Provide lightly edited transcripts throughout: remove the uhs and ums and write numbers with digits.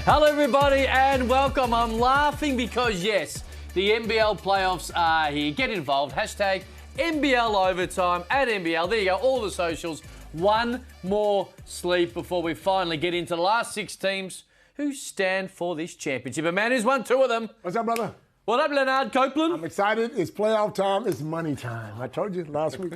Hello everybody and welcome. I'm laughing because yes, the NBL playoffs are here. Get involved. Hashtag NBL Overtime at NBL. There you go, all the socials. One more sleep before we finally get into the last 6 teams who stand for this championship. A man who's won 2 of them. What's up, brother? What up, Leonard Copeland? I'm excited. It's playoff time. It's money time. I told you last week.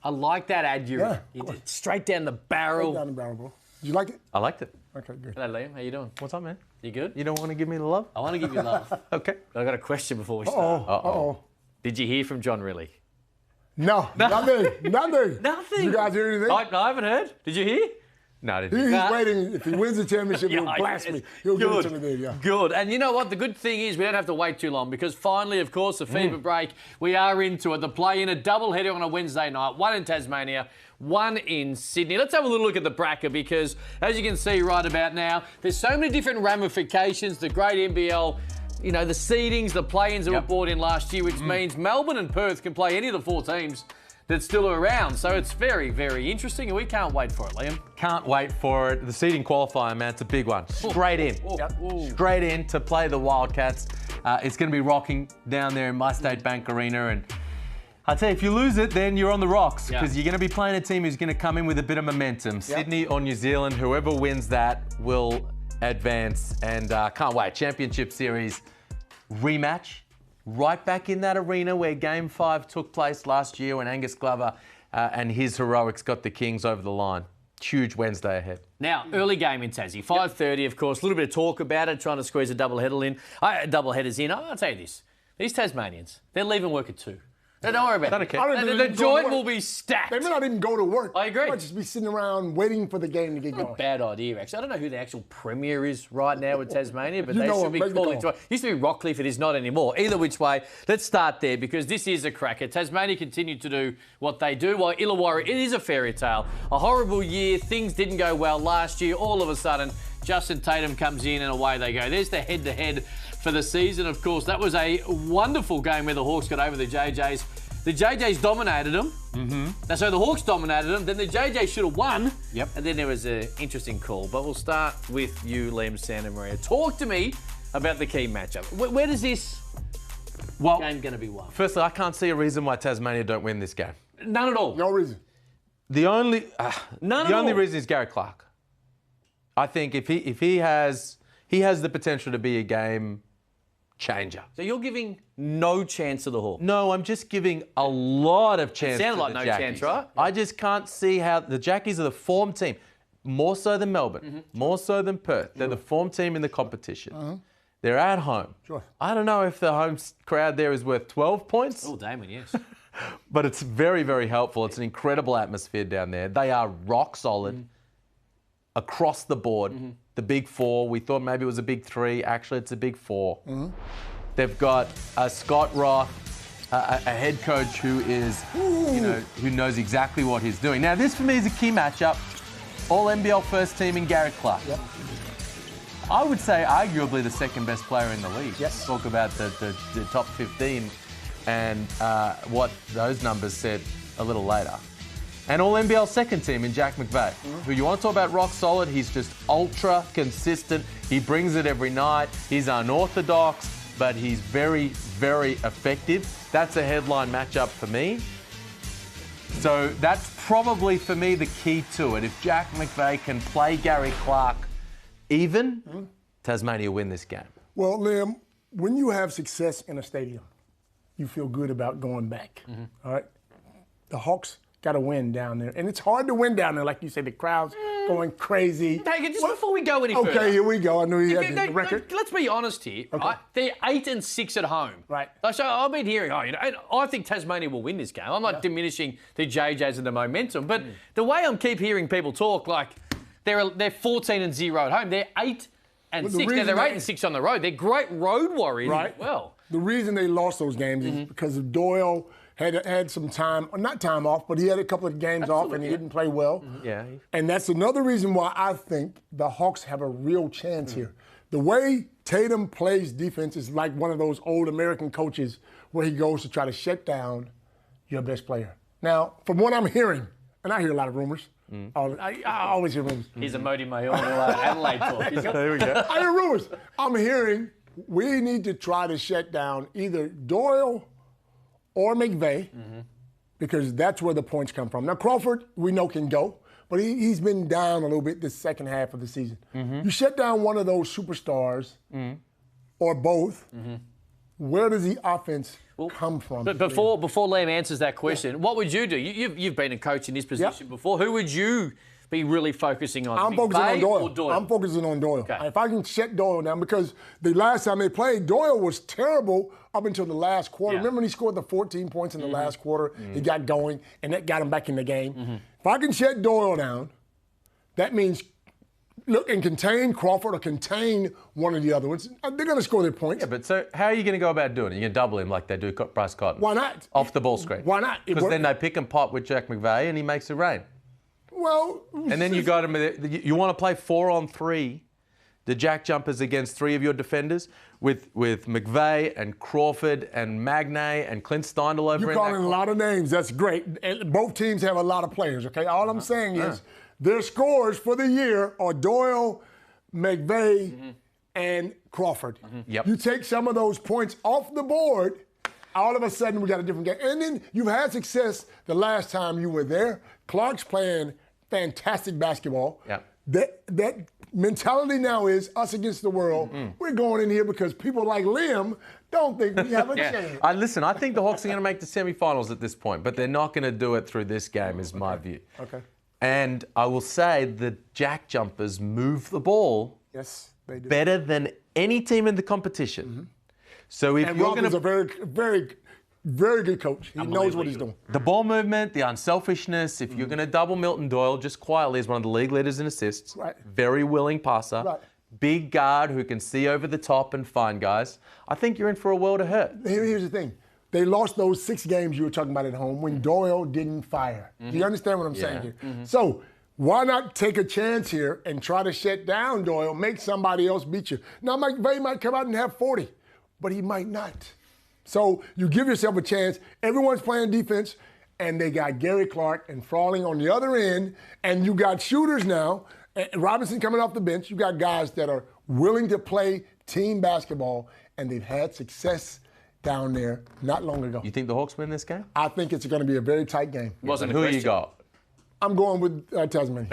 I like that ad you did. Straight down the barrel. Straight down the barrel, bro. Did you like it? I liked it. Okay, good. Hello, Liam. How you doing? What's up, man? You good? You don't want to give me the love? I want to give you love. Okay. I got a question before we start. Uh-oh. Did you hear from John Riley? No, nothing. Nothing. You guys hear anything? I haven't heard. Did you hear? No, I He's didn't. waiting. If he wins the championship, he'll blast me. He'll give it to me there, yeah. Good. And you know what? The good thing is we don't have to wait too long because finally, of course, the FIBA break, we are into it. The play-in, a doubleheader on a Wednesday night. 1 in Tasmania, 1 in Sydney. Let's have a little look at the bracket because, as you can see right about now, there's so many different ramifications. The great NBL, you know, the seedings, the play-ins that were brought in last year, which means Melbourne and Perth can play any of the 4 teams that's still around. So it's very, very interesting, and we can't wait for it, Liam. Can't wait for it. The seeding qualifier, man, it's a big one. Straight in. Straight in to play the Wildcats. It's going to be rocking down there in My State Bank Arena. And I tell you, if you lose it, then you're on the rocks because you're going to be playing a team who's going to come in with a bit of momentum. Sydney or New Zealand, whoever wins that will advance. And can't wait. Championship Series rematch. Right back in that arena where Game 5 took place last year when Angus Glover and his heroics got the Kings over the line. Huge Wednesday ahead. Now, early game in Tassie, 5:30, of course. A little bit of talk about it, trying to squeeze a doubleheaders in. I'll tell you this. These Tasmanians, they're leaving work at 2. Don't worry about it. The joint will be stacked. They may not even go to work. I agree. They might just be sitting around waiting for the game to get going. Bad idea, actually. I don't know who the actual premier is right now with Tasmania, but You they know should him, be make the calling call. to it. Used to be Rockcliffe, it is not anymore. Either which way, let's start there because this is a cracker. Tasmania continued to do what they do, while Illawarra, it is a fairy tale. A horrible year, things didn't go well last year. All of a sudden, Justin Tatum comes in and away they go. There's the head-to-head for the season. Of course, that was a wonderful game where the Hawks got over the JJs. The JJs dominated them. So the Hawks dominated them. Then the JJs should have won. And then there was an interesting call. But we'll start with you, Liam Santa Maria. Talk to me about the key matchup. Where does this game going to be won? Firstly, I can't see a reason why Tasmania don't win this game. None at all. No reason. The only all. reason is Garrett Clark. I think if he has the potential to be a game changer. So you're giving no chance to the Hawks? No, I'm just giving a lot of chance to Sounded like the no Jackies. chance, right? I just can't see how the Jackies are the form team, more so than Melbourne, more so than Perth. They're the form team in the competition. They're at home. Sure. I don't know if the home crowd there is worth 12 points. Oh, Damon, yes. But it's very, very helpful. It's an incredible atmosphere down there. They are rock solid across the board. The big 4, we thought maybe it was a big 3. Actually, it's a big 4. They've got Scott Roth, a head coach who is, who knows exactly what he's doing. Now, this for me is a key matchup. All NBL first team in Garrett Clark. I would say arguably the second best player in the league. Talk about the top 15 and what those numbers said a little later. And all NBL second team in Jack McVeigh, who you want to talk about rock solid, he's just ultra consistent. He brings it every night. He's unorthodox, but he's very, very effective. That's a headline matchup for me. So that's probably, for me, the key to it. If Jack McVeigh can play Gary Clark even, Tasmania win this game. Well, Liam, when you have success in a stadium, you feel good about going back. All right? The Hawks got to win down there. And it's hard to win down there. Like you said, the crowd's going crazy. Just before we go any further. Okay, here we go. I knew you had the record. Let's be honest here. Right? They're 8-6 at home. Right. So I've been hearing, and I think Tasmania will win this game. I'm not diminishing the JJs and the momentum, but the way I keep hearing people talk, like they're 14-0 at home. They're 8-6. Now they're 8-6 on the road. They're great road warriors as well. The reason they lost those games is because of Doyle had some time, or not time off, but he had a couple of games off and he didn't play well. And that's another reason why I think the Hawks have a real chance here. The way Tatum plays defense is like one of those old American coaches where he goes to try to shut down your best player. Now, from what I'm hearing, and I hear a lot of rumors, I always hear rumors. He's a Modi Mayor Adelaide talk. There we go. I hear rumors. I'm hearing we need to try to shut down either Doyle or McVay because that's where the points come from. Now, Crawford, we know can go, but he's been down a little bit this second half of the season. You shut down one of those superstars or both, where does the offense come from? But before Liam answers that question, what would you do? You've been a coach in this position before. Who would you be really focusing on? I'm focusing on Doyle. Or Doyle? I'm focusing on Doyle. Okay. If I can shut Doyle down, because the last time they played, Doyle was terrible up until the last quarter. Remember when he scored the 14 points in the last quarter? He got going, and that got him back in the game. If I can shut Doyle down, that means look and contain Crawford or contain one of the other ones. They're going to score their points. Yeah, but so how are you going to go about doing it? You're going to double him like they do Bryce Cotton? Why not? Off the ball screen. Why not? Because then they pick and pop with Jack McVay and he makes it rain. Well, and then you got him. You want to play 4-on-3, the JackJumpers against 3 of your defenders with McVay and Crawford and Magnay and Clint Steindl over. You're calling a lot of names. That's great. And both teams have a lot of players. Okay. All I'm saying is their scores for the year are Doyle, McVay, and Crawford. Yep. You take some of those points off the board. All of a sudden, we got a different game. And then you've had success the last time you were there. Clark's playing fantastic basketball. Yep. That mentality now is us against the world. We're going in here because people like Liam don't think we have a chance. Listen, I think the Hawks are going to make the semifinals at this point, but they're not going to do it through this game, is my view. Okay. And I will say the JackJumpers move the ball they do. better than any team in the competition. So if you're going to, a very, very, very good coach. He knows what he's doing. The ball movement, the unselfishness. If you're going to double Milton Doyle, just quietly, is one of the league leaders in assists. Right. Very willing passer. Right. Big guard who can see over the top and find guys. I think you're in for a world of hurt. Here's the thing. They lost those 6 games you were talking about at home when Doyle didn't fire. Do you understand what I'm saying here? So why not take a chance here and try to shut down Doyle, make somebody else beat you? Now, McVay might come out and have 40, but he might not. So you give yourself a chance. Everyone's playing defense, and they got Gary Clark and Frawling on the other end, and you got shooters now. And Robinson coming off the bench. You got guys that are willing to play team basketball, and they've had success down there not long ago. You think the Hawks win this game? I think it's going to be a very tight game. Wasn't a Who question. you got? I'm going with Tasmania.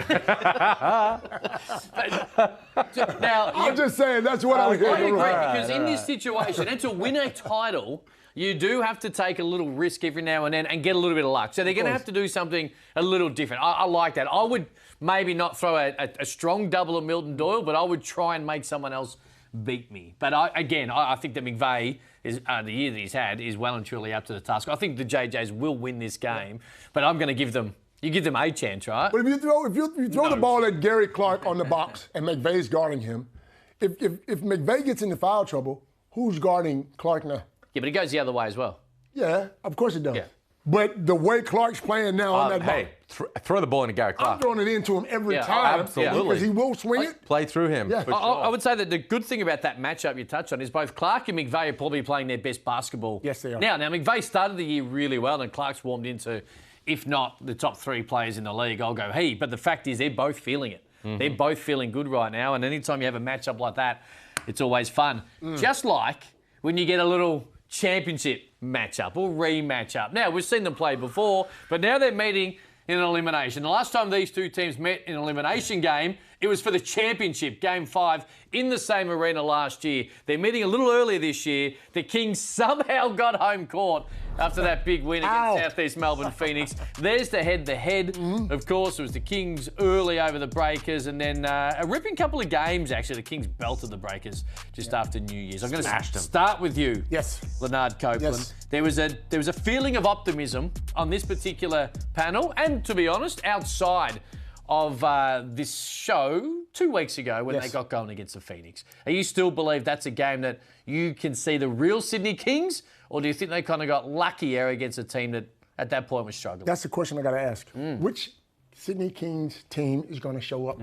Now, I'm just saying, that's what I'm I hearing. agree, because in this situation, and to win a title, you do have to take a little risk every now and then and get a little bit of luck. So they're going to have to do something a little different. I like that. I would maybe not throw a strong double of Milton Doyle, but I would try and make someone else beat me. But I think that McVay, the year that he's had, is well and truly up to the task. I think the JJs will win this game, but I'm going to give them... You give them a chance, right? But if you throw the ball at Gary Clark on the box and McVay's guarding him, if McVay gets into foul trouble, who's guarding Clark now? Yeah, but it goes the other way as well. Yeah, of course it does. Yeah. But the way Clark's playing now on that Hey, ball, throw the ball into Gary Clark. I'm throwing it into him every Yeah, time. absolutely. Because he will swing it. Play through him. Yeah. For sure. I would say that the good thing about that matchup you touched on is both Clark and McVay are probably playing their best basketball. Yes, they are. Now McVay started the year really well, and Clark's warmed into, if not the top 3 players in the league, I'll go he. But the fact is they're both feeling it. They're both feeling good right now, and anytime you have a matchup like that, it's always fun. Just like when you get a little championship matchup or rematch up. Now, we've seen them play before, but now they're meeting in an elimination. The last time these two teams met in an elimination game, it was for the championship, Game 5, in the same arena last year. They're meeting a little earlier this year. The Kings somehow got home court after that big win against Southeast Melbourne Phoenix. There's the head-to-head. Of course, it was the Kings early over the Breakers, and then a ripping couple of games, actually. The Kings belted the Breakers just after New Year's. I'm going to start with you, Leonard Copeland. Yes. There was a feeling of optimism on this particular panel, and to be honest, outside of this show 2 weeks ago when they got going against the Phoenix. Are you still believe that's a game that you can see the real Sydney Kings, or do you think they kind of got luckier against a team that at that point was struggling? That's the question I got to ask. Which Sydney Kings team is going to show up?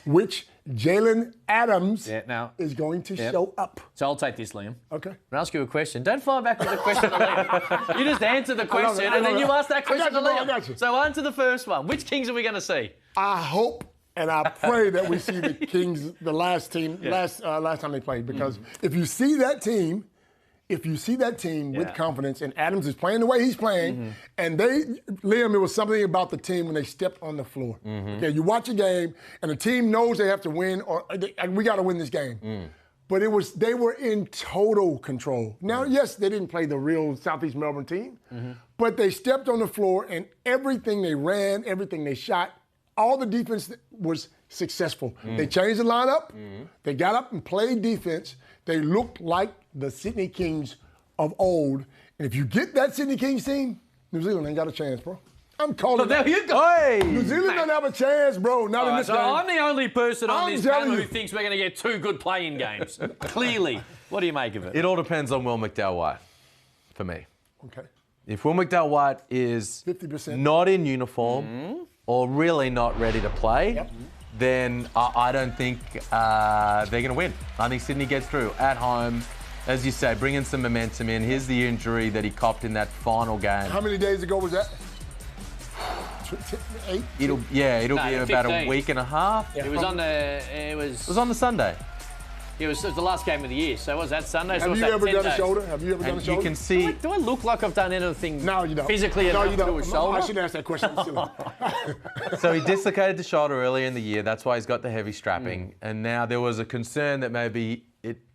Which Jalen Adams is going to show up? So I'll take this, Liam. Okay. I'll ask you a question. Don't fire back with a question to Liam. You just answer the question and then you ask that question to Liam. I got you. So answer the first one. Which Kings are we going to see? I hope and I pray that we see the Kings, the last team, last time they played. Because if you see that team with confidence, and Adams is playing the way he's playing, and Liam, it was something about the team when they stepped on the floor. Okay, you watch a game, and the team knows they have to win, or we got to win this game. But they were in total control. Now, yes, they didn't play the real Southeast Melbourne team, but they stepped on the floor, and everything they ran, everything they shot, all the defense was successful. They changed the lineup. They got up and played defense. They looked like the Sydney Kings of old. And if you get that Sydney Kings team, New Zealand ain't got a chance, bro. I'm calling there you go. Hey. New Zealand don't have a chance, bro. Not in this game. I'm the only person on this panel who thinks we're going to get 2 good play-in games. Clearly. What do you make of it? It all depends on Will McDowell-White, for me. Okay. If Will McDowell-White is 50%. not in uniform or really not ready to play, then I don't think they're going to win. I think Sydney gets through at home. As you say, bringing some momentum in. Here's the injury that he copped in that final game. How many days ago was that? 8? It'll be about a week and a half. Yeah. It was on the Sunday. It was the last game of the year. So was that Sunday? Have you ever done a shoulder? Have you ever done a shoulder? You can see. Do I look like I've done anything no, you don't. physically enough to do a shoulder? I shouldn't ask that question. So he dislocated the shoulder earlier in the year. That's why he's got the heavy strapping. And now there was a concern that maybe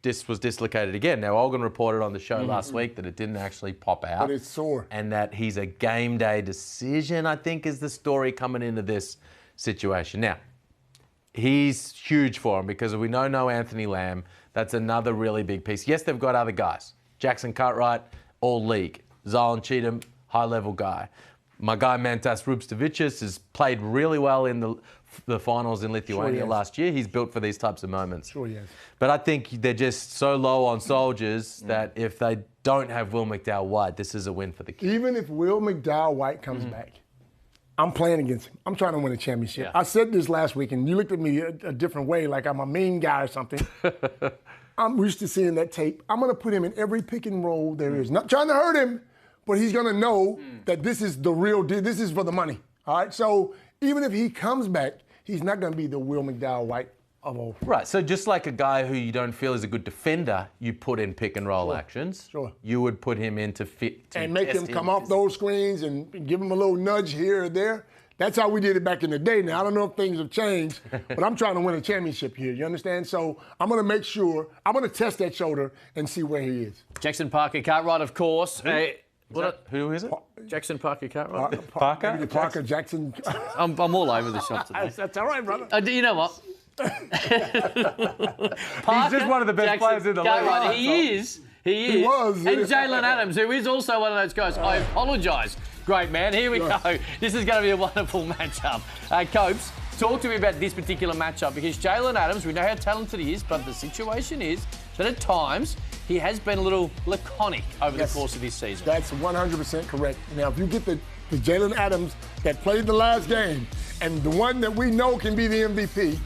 this was dislocated again. Now, Olgun reported on the show last week that it didn't actually pop out. But it's sore. And that he's a game day decision, I think, is the story coming into this situation. Now, he's huge for him because we know no Anthony Lamb. That's another really big piece. Yes, they've got other guys. Jackson Cartwright, all league. Zion Cheatham, high-level guy. My guy Mantas Rupstavicius has played really well in the finals in Lithuania last year. He's built for these types of moments. Sure he is. But I think they're just so low on soldiers that if they don't have Will McDowell-White, this is a win for the Kings. Even if Will McDowell-White comes back, I'm playing against him. I'm trying to win a championship. Yeah. I said this last week, and you looked at me a different way, like I'm a mean guy or something. I'm used to seeing that tape. I'm going to put him in every pick and roll there is. Not trying to hurt him, but he's going to know that this is the real deal. This is for the money. All right? So even if he comes back, he's not going to be the Will McDowell-White of old. Right. So just like a guy who you don't feel is a good defender, you put in pick and roll actions. Sure. You would put him in to fit. And make him come off those screens and give him a little nudge here or there. That's how we did it back in the day. Now, I don't know if things have changed, but I'm trying to win a championship here. You understand? So I'm going to make sure, I'm going to test that shoulder and see where he is. Jackson Parker Cartwright, of course. Who is it? Jackson Parker Cartwright. Parker? Parker Jackson. I'm all over the shop today. That's all right, brother. You know what? He's just one of the best players in the league. He is. He was. And Jalen Adams, who is also one of those guys. I apologise. Great man. Here we go. This is going to be a wonderful matchup. Copes, talk to me about this particular matchup because Jalen Adams, we know how talented he is, but the situation is that at times he has been a little laconic over the course of this season. That's 100% correct. Now, if you get the Jalen Adams that played the last game and the one that we know can be the MVP,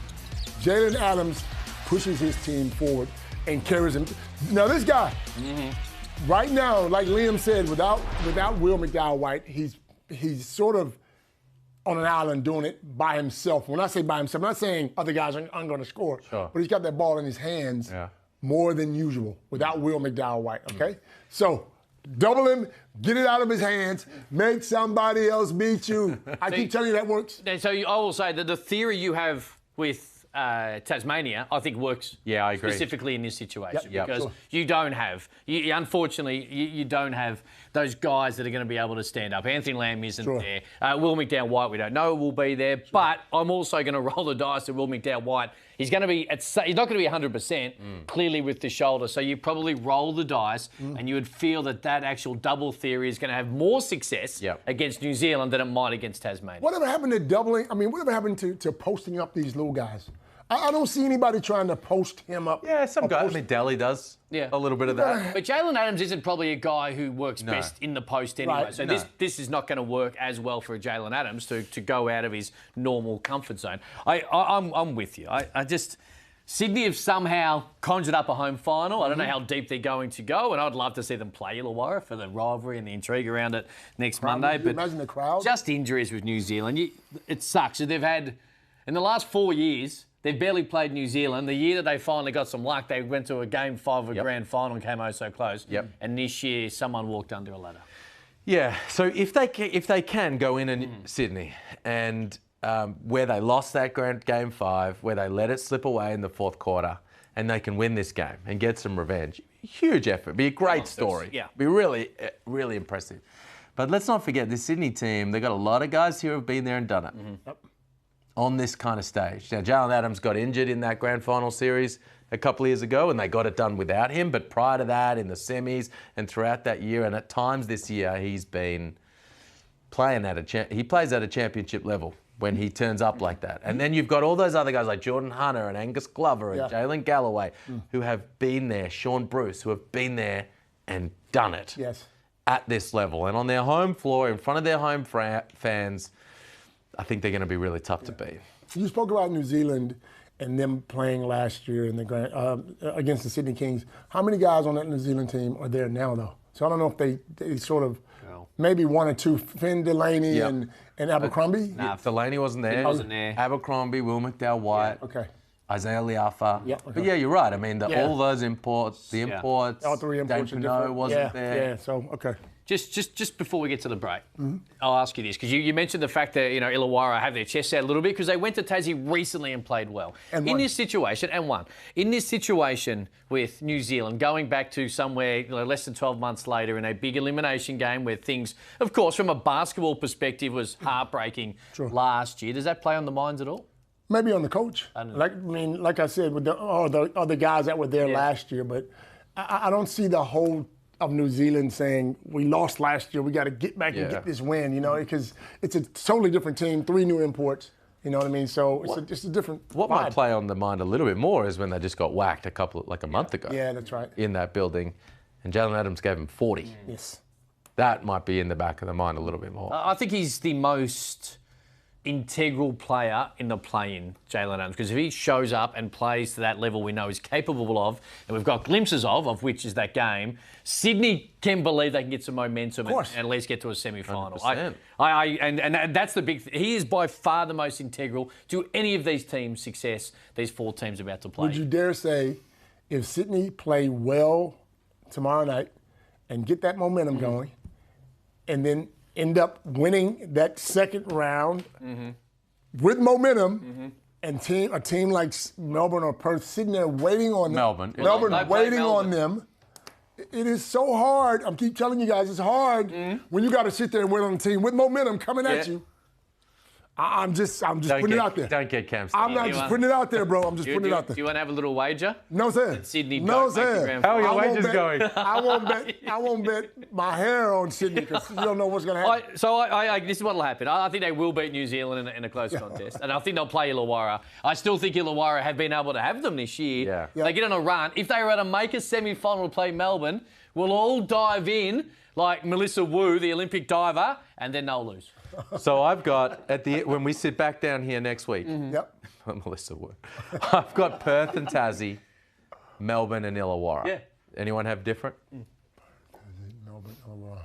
Jalen Adams pushes his team forward and carries him. Now, this guy, right now, like Liam said, without Will McDowell-White, he's sort of on an island doing it by himself. When I say by himself, I'm not saying other guys aren't going to score, but he's got that ball in his hands more than usual without Will McDowell-White, okay? So, double him, get it out of his hands, make somebody else beat you. I keep telling you that works. So I will say that the theory you have with Tasmania, I think works. Yeah, I agree. Specifically in this situation because you don't have, unfortunately, you don't have those guys that are going to be able to stand up. Anthony Lamb isn't there. Will McDowell-White, we don't know will be there, but I'm also going to roll the dice that Will McDowell-White, he's not going to be 100% clearly with the shoulder, so you probably roll the dice and you would feel that actual double theory is going to have more success against New Zealand than it might against Tasmania. Whatever happened to doubling? I mean, whatever happened to posting up these little guys? I don't see anybody trying to post him up. Yeah, some guy. I mean, Delhi does a little bit of that. But Jalen Adams isn't probably a guy who works best in the post anyway. Right. So this is not going to work as well for Jalen Adams to go out of his normal comfort zone. I'm with you. I just Sydney have somehow conjured up a home final. I don't know how deep they're going to go, and I'd love to see them play Illawarra for the rivalry and the intrigue around it next Monday. But imagine the crowd. Just injuries with New Zealand. It sucks. They've had, in the last 4 years, they've barely played New Zealand. The year that they finally got some luck, they went to a Game 5 of a grand final and came oh so close. And this year, someone walked under a ladder. Yeah, so if they can go in Sydney and where they lost that Game 5, where they let it slip away in the fourth quarter, and they can win this game and get some revenge, huge effort. Be a great story. Yeah. Be really, really impressive. But let's not forget, this Sydney team, they've got a lot of guys here who have been there and done it. On this kind of stage. Now, Jalen Adams got injured in that grand final series a couple of years ago, and they got it done without him. But prior to that, in the semis and throughout that year, and at times this year, he's been playing he plays at a championship level when he turns up like that. And then you've got all those other guys like Jordan Hunter and Angus Glover and Jalen Galloway who have been there, Sean Bruce, who have been there and done it at this level. And on their home floor, in front of their home fans, I think they're going to be really tough to beat. You spoke about New Zealand and them playing last year in the against the Sydney Kings. How many guys on that New Zealand team are there now, though? So I don't know if they sort of, maybe one or two, Finn Delaney and Abercrombie? Nah, Delaney wasn't there. He wasn't there. Abercrombie, Will McDowell-White, Isaiah Liafa. But yeah, you're right. I mean, all those imports, all three imports Dave Pinot wasn't there. Yeah, so, okay. Just before we get to the break, I'll ask you this, because you mentioned the fact that, Illawarra have their chests out a little bit because they went to Tassie recently and played well. In this situation with New Zealand, going back to somewhere less than 12 months later in a big elimination game where things, of course, from a basketball perspective was heartbreaking last year. Does that play on the minds at all? Maybe on the coach. Like I said, with the other guys that were there last year, but I don't see the whole of New Zealand saying, we lost last year, we got to get back and get this win, because it's a totally different team, 3 new imports, you know what I mean? So it's a different What vibe. might play on the mind a little bit more is when they just got whacked a month ago. Yeah, that's right. In that building, and Jalen Adams gave him 40. Yes. That might be in the back of the mind a little bit more. I think he's the most integral player in the play-in, Jalen Adams, because if he shows up and plays to that level we know he's capable of, and we've got glimpses of which is that game, Sydney can believe they can get some momentum and at least get to a semi-final. And that's the big thing. He is by far the most integral to any of these teams' success, these 4 teams about to play. Would you dare say, if Sydney play well tomorrow night and get that momentum going, and then end up winning that second round with momentum, and a team like Melbourne or Perth sitting there waiting on them. Melbourne waiting on them. It is so hard. I keep telling you guys, it's hard when you got to sit there and wait on a team with momentum coming at you. I'm just putting it out there. Don't get Cam. I'm not just putting it out there, bro. I'm just putting it out there. Do you want to have a little wager? No, sir. Sydney no, don't make the sir. grand How are final. your wagers going? I won't bet my hair on Sydney because you don't know what's going to happen. This is what will happen. I think they will beat New Zealand in a close contest, and I think they'll play Illawarra. I still think Illawarra have been able to have them this year. They get on a run. If they were to make a semi-final to play Melbourne, we'll all dive in like Melissa Wu, the Olympic diver, and then they'll lose. So I've got, when we sit back down here next week, Melissa Wu, I've got Perth and Tassie, Melbourne and Illawarra. Yeah. Anyone have different? Melbourne, Illawarra.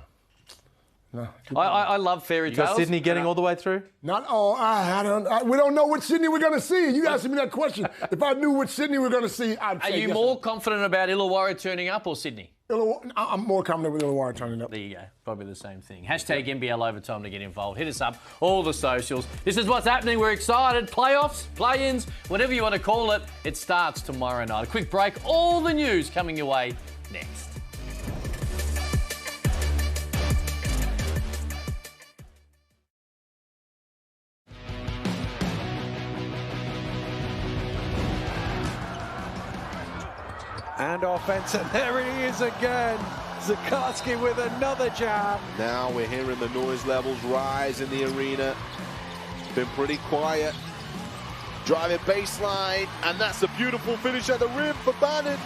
No. I love fairy You tales. got Sydney getting all the way through? Not all. We don't know which Sydney we're going to see. You asked me that question. If I knew which Sydney we're going to see, I'd say Are you more confident about Illawarra turning up or Sydney? I'm more confident with Illawarra turning up. There you go. Probably the same thing. Hashtag NBL Overtime to get involved. Hit us up, all the socials. This is what's happening. We're excited. Playoffs, play-ins, whatever you want to call it. It starts tomorrow night. A quick break. All the news coming your way next. And offense, and there it is again. Zakarsky with another jam. Now we're hearing the noise levels rise in the arena. It's been pretty quiet. Driving baseline, and that's a beautiful finish at the rim for Bannon.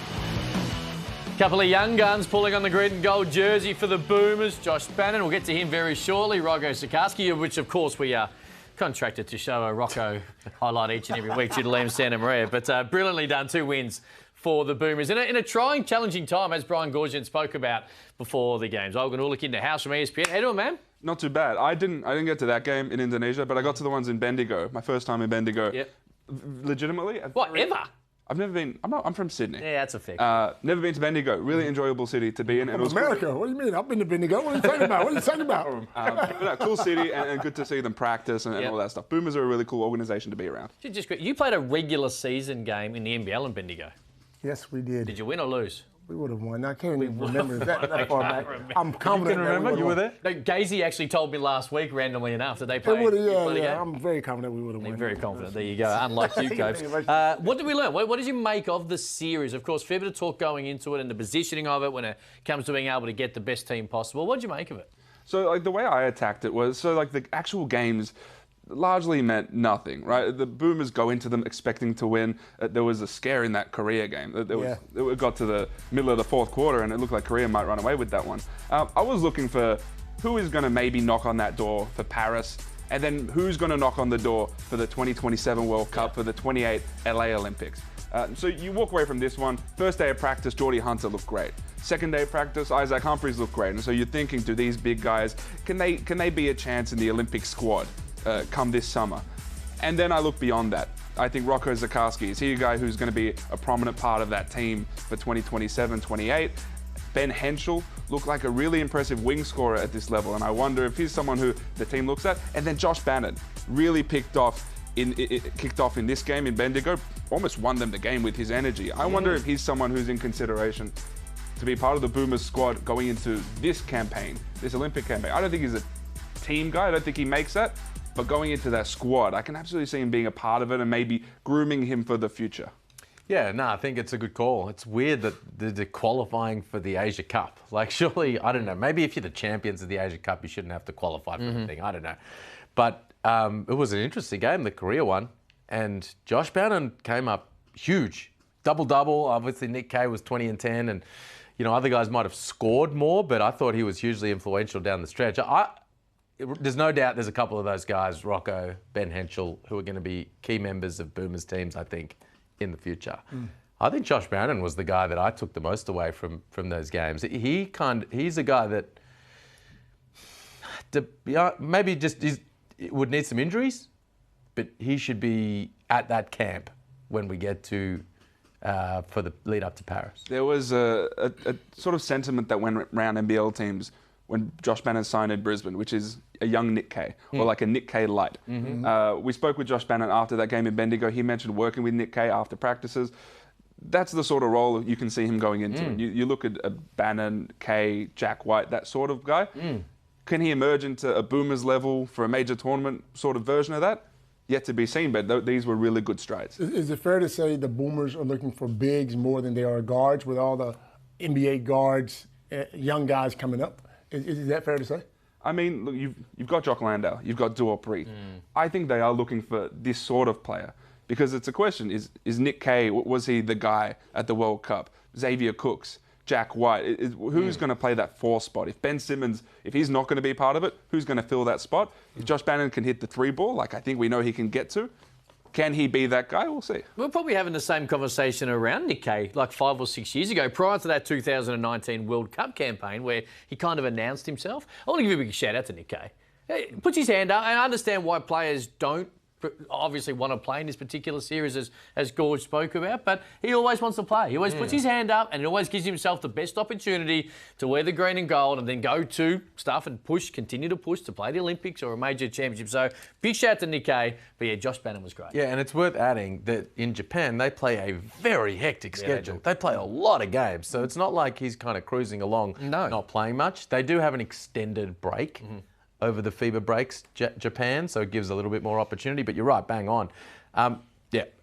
Couple of young guns pulling on the green and gold jersey for the Boomers. Josh Bannon, we'll get to him very shortly. Rocco Zakarsky, which of course we Contracted to show a Rocco highlight each and every week due to Liam Santa Maria, but brilliantly done. 2 wins for the Boomers in a trying, challenging time, as Brian Goorjian spoke about before the games. Olgun Ulick in the house from ESPN. How you doing, man? Not too bad. I didn't get to that game in Indonesia, but I got to the ones in Bendigo. My first time in Bendigo. Yep. Legitimately. What, ever? I've never been. I'm from Sydney. Yeah, that's a fact. Never been to Bendigo. Really enjoyable city to be in. And America? Cool. What do you mean? I've been to Bendigo. What are you talking about? What are you talking about? Cool city and good to see them practice and all that stuff. Boomers are a really cool organisation to be around. You played a regular season game in the NBL in Bendigo. Yes, we did. Did you win or lose? We would have won. I can't even remember that far back. I'm confident. You can remember? You were there? No, Gazy actually told me last week, randomly enough, that they played. Yeah. I'm very confident we would have won. Very confident. There you go. Unlike you, Coach. What did we learn? What did you make of the series? Of course, fair bit of talk going into it and the positioning of it when it comes to being able to get the best team possible. What did you make of it? So, like, the way I attacked it was, the actual games largely meant nothing, right? The Boomers go into them expecting to win. There was a scare in that Korea game. It got to the middle of the fourth quarter and it looked like Korea might run away with that one. I was looking for who is going to maybe knock on that door for Paris, and then who's going to knock on the door for the 2027 World Cup, for the 28 LA Olympics. So you walk away from this one. First day of practice, Geordie Hunter looked great. Second day of practice, Isaac Humphries looked great. And so you're thinking, do these big guys, can they be a chance in the Olympic squad come this summer? And then I look beyond that. I think Rocco Zakarski, is he a guy who's going to be a prominent part of that team for 2027, 28? Ben Henschel looked like a really impressive wing scorer at this level, and I wonder if he's someone who the team looks at. And then Josh Bannon really kicked off in this game in Bendigo, almost won them the game with his energy. I wonder if he's someone who's in consideration to be part of the Boomers squad going into this campaign, this Olympic campaign. I don't think he's a team guy. I don't think he makes that. But going into that squad, I can absolutely see him being a part of it and maybe grooming him for the future. Yeah, no, I think it's a good call. It's weird that they're qualifying for the Asia Cup. Like, surely, I don't know, maybe if you're the champions of the Asia Cup, you shouldn't have to qualify for anything. I don't know. But it was an interesting game, the Korea one. And Josh Bannon came up huge. Double-double. Obviously, Nick Kay was 20 and 10. And, other guys might have scored more, but I thought he was hugely influential down the stretch. There's no doubt there's a couple of those guys, Rocco, Ben Henschel, who are going to be key members of Boomers teams, I think, in the future. I think Josh Bannon was the guy that I took the most away from those games. He's a guy that maybe just would need some injuries, but he should be at that camp when we get to for the lead up to Paris. There was a sort of sentiment that went around NBL teams when Josh Bannon signed in Brisbane, which is a young Nick Kay, or like a Nick Kay light. We spoke with Josh Bannon after that game in Bendigo. He mentioned working with Nick Kay after practices. That's the sort of role you can see him going into. You look at a Bannon, Kay, Jack White, that sort of guy. Can he emerge into a Boomers level for a major tournament sort of version of that? Yet to be seen, but these were really good strides. Is it fair to say the Boomers are looking for bigs more than they are guards, with all the NBA guards, young guys coming up? Is that fair to say? I mean, look, you've got Jock Landau, you've got Duop Reed. I think they are looking for this sort of player, because it's a question: is Nick Kay, was he the guy at the World Cup? Xavier Cooks, Jack White, who's going to play that 4 spot? If Ben Simmons, if he's not going to be part of it, who's going to fill that spot? If Josh Bannon can hit the 3 ball, like I think we know he can get to, can he be that guy? We'll see. We're probably having the same conversation around Nick Kay like 5 or 6 years ago, prior to that 2019 World Cup campaign where he kind of announced himself. I want to give a big shout out to Nick Kay. He puts his hand up, and I understand why players don't obviously want to play in this particular series, as Gorge spoke about, but he always wants to play. He always puts his hand up, and he always gives himself the best opportunity to wear the green and gold and then go to stuff and continue to push to play the Olympics or a major championship. So big shout out to Nick Kay, but yeah, Josh Bannon was great. Yeah, and it's worth adding that in Japan, they play a very hectic schedule. They play a lot of games, so it's not like he's kind of cruising along, not playing much. They do have an extended break over the FIBA breaks, Japan, so it gives a little bit more opportunity, but you're right, bang on.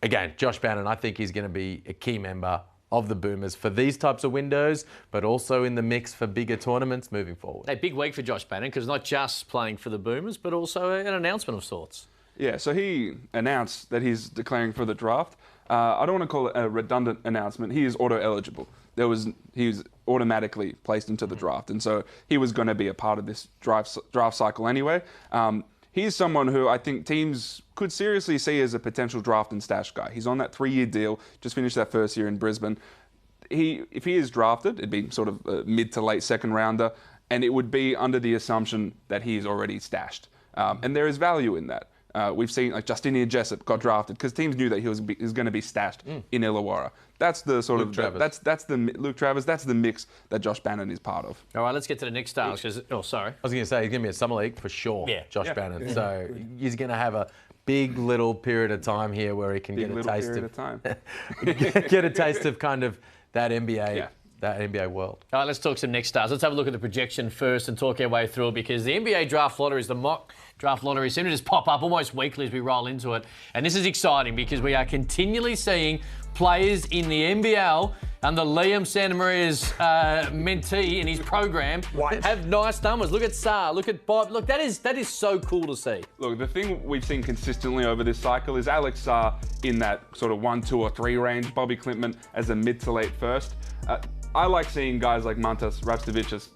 Again, Josh Bannon, I think he's going to be a key member of the Boomers for these types of windows, but also in the mix for bigger tournaments moving forward. A big week for Josh Bannon, because not just playing for the Boomers, but also an announcement of sorts. Yeah, so he announced that he's declaring for the draft. I don't want to call it a redundant announcement. He is auto-eligible. He was automatically placed into the draft, and so he was going to be a part of this draft cycle anyway. he's someone who I think teams could seriously see as a potential draft and stash guy. He's on that 3-year deal, just finished that first year in Brisbane. If he is drafted, it'd be sort of a mid to late second rounder, and it would be under the assumption that he is already stashed. And there is value in that. We've seen like Justinian Jessup got drafted because teams knew that he was going to be stashed in Illawarra. That's the sort Luke of Travers. that's the Luke Travers. That's the mix that Josh Bannon is part of. All right, let's get to the next stars. Sorry. I was going to say he's going to be a summer league for sure. Yeah. Josh Bannon. So he's going to have a big little period of time here where he can get a taste of time. get a taste of kind of that NBA. That NBA world. All right, let's talk some next stars. Let's have a look at the projection first and talk our way through it, because the NBA draft lotteries, the mock draft lottery, seem to just pop up almost weekly as we roll into it. And this is exciting because we are continually seeing players in the NBL under Liam Santamaria's mentee in his program have nice numbers. Look at Saar, look at Bob. Look, that is so cool to see. Look, the thing we've seen consistently over this cycle is Alex Saar in that sort of 1, 2, or 3 range. Bobby Klintman as a mid to late first. I like seeing guys like Mantas Ravstovicius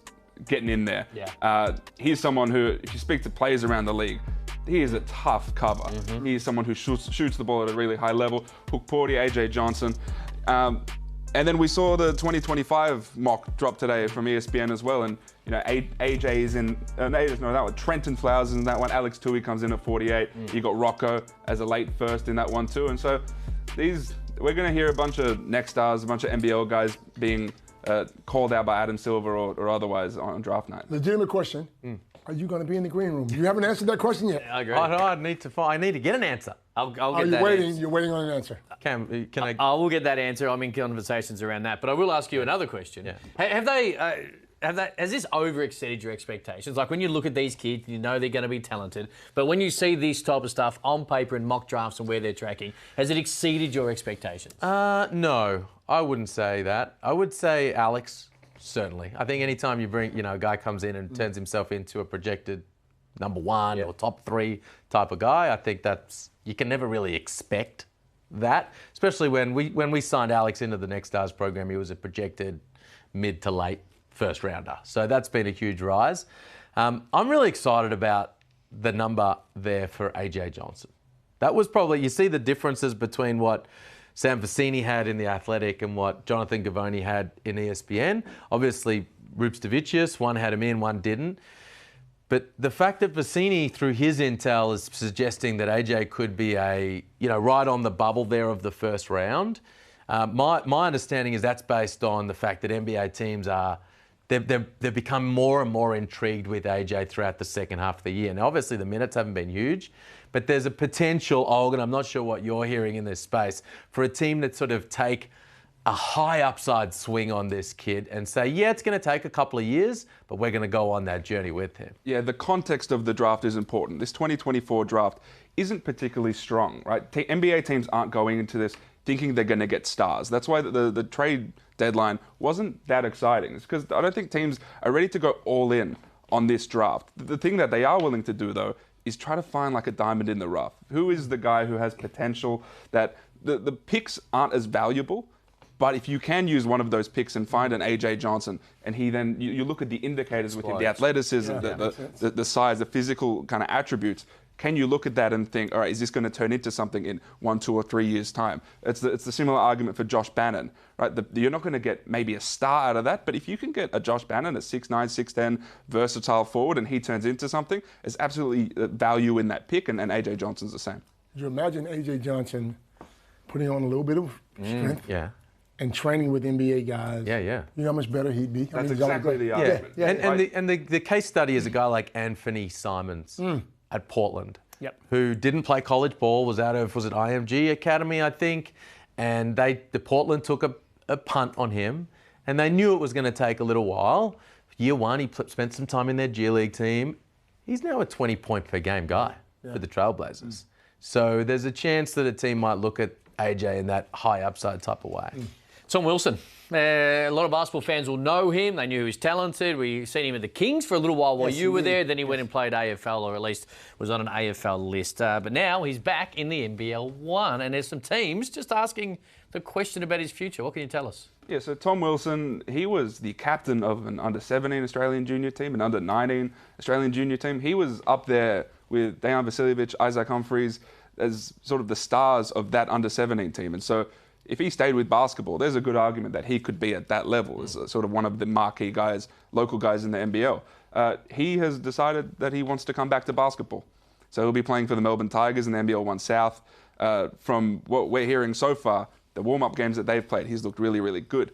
getting in there. Yeah. He's someone who, if you speak to players around the league, he is a tough cover. He is someone who shoots the ball at a really high level. Hook Porty, AJ Johnson. And then we saw the 2025 mock drop today from ESPN as well. And, you know, AJ is in, that one. Trenton Flowers is in that one. Alex Tui comes in at 48. You got Rocco as a late first in that one too. And so we're going to hear a bunch of next stars, a bunch of NBL guys being called out by Adam Silver or otherwise on draft night. Legitimate question. Are you going to be in the green room? You haven't answered that question yet. I agree. I need to get an answer. I'll get Are you that waiting? answer. You're waiting on an answer. Can I? I will get that answer. I'm in conversations around that. But I will ask you another question. Yeah. Has this over-exceeded your expectations? Like when you look at these kids, you know they're going to be talented, but when you see this type of stuff on paper in mock drafts and where they're tracking, has it exceeded your expectations? No, I wouldn't say that. I would say Alex, certainly. I think anytime you bring, a guy comes in and turns himself into a projected number 1 or top 3 type of guy, I think you can never really expect that, especially when we signed Alex into the Next Stars program, he was a projected mid to late first rounder. So that's been a huge rise. I'm really excited about the number there for AJ Johnson. That was probably, you see the differences between what Sam Vecini had in The Athletic and what Jonathan Gavoni had in ESPN. Obviously, Ravstovicius, one had him in, one didn't. But the fact that Vecini, through his intel, is suggesting that AJ could be right on the bubble there of the first round. My understanding is that's based on the fact that NBA teams they've become more and more intrigued with AJ throughout the second half of the year. Now, obviously, the minutes haven't been huge, but there's a potential, Olgun, I'm not sure what you're hearing in this space, for a team that sort of take a high upside swing on this kid and say, yeah, it's going to take a couple of years, but we're going to go on that journey with him. Yeah, the context of the draft is important. This 2024 draft isn't particularly strong, right? NBA teams aren't going into this thinking they're going to get stars. That's why the trade deadline wasn't that exciting. It's because I don't think teams are ready to go all in on this draft. The thing that they are willing to do, though, is try to find like a diamond in the rough. Who is the guy who has potential that the picks aren't as valuable, but if you can use one of those picks and find an AJ Johnson, and he then, you look at the indicators with him, the athleticism, the size, the physical kind of attributes, can you look at that and think, all right, is this going to turn into something in 1, 2, or 3 years' time? It's the similar argument for Josh Bannon, right? You're not going to get maybe a star out of that, but if you can get a Josh Bannon, a 6'9", 6'10", versatile forward, and he turns into something, there's absolutely value in that pick, and AJ Johnson's the same. Could you imagine AJ Johnson putting on a little bit of strength? And training with NBA guys. Yeah. You know how much better he'd be? That's exactly the argument. And the case study is a guy like Anthony Simons at Portland, who didn't play college ball, was out of, IMG Academy, I think, and the Portland took a punt on him, and they knew it was going to take a little while. Year 1, he spent some time in their G League team. He's now a 20-point-per-game guy for the Trailblazers. So there's a chance that a team might look at AJ in that high upside type of way. Tom Wilson. A lot of basketball fans will know him. They knew he was talented. We've seen him at the Kings for a little while you were there. Then he went and played AFL, or at least was on an AFL list. But now he's back in the NBL 1, and there's some teams just asking the question about his future. What can you tell us? Yeah, so Tom Wilson, he was the captain of an under-17 Australian junior team, an under-19 Australian junior team. He was up there with Dejan Vasiljevic, Isaac Humphries as sort of the stars of that under-17 team. And so if he stayed with basketball, there's a good argument that he could be at that level as sort of one of the marquee guys, local guys in the NBL. He has decided that he wants to come back to basketball. So he'll be playing for the Melbourne Tigers in the NBL 1 South. From what we're hearing so far, the warm-up games that they've played, he's looked really, really good.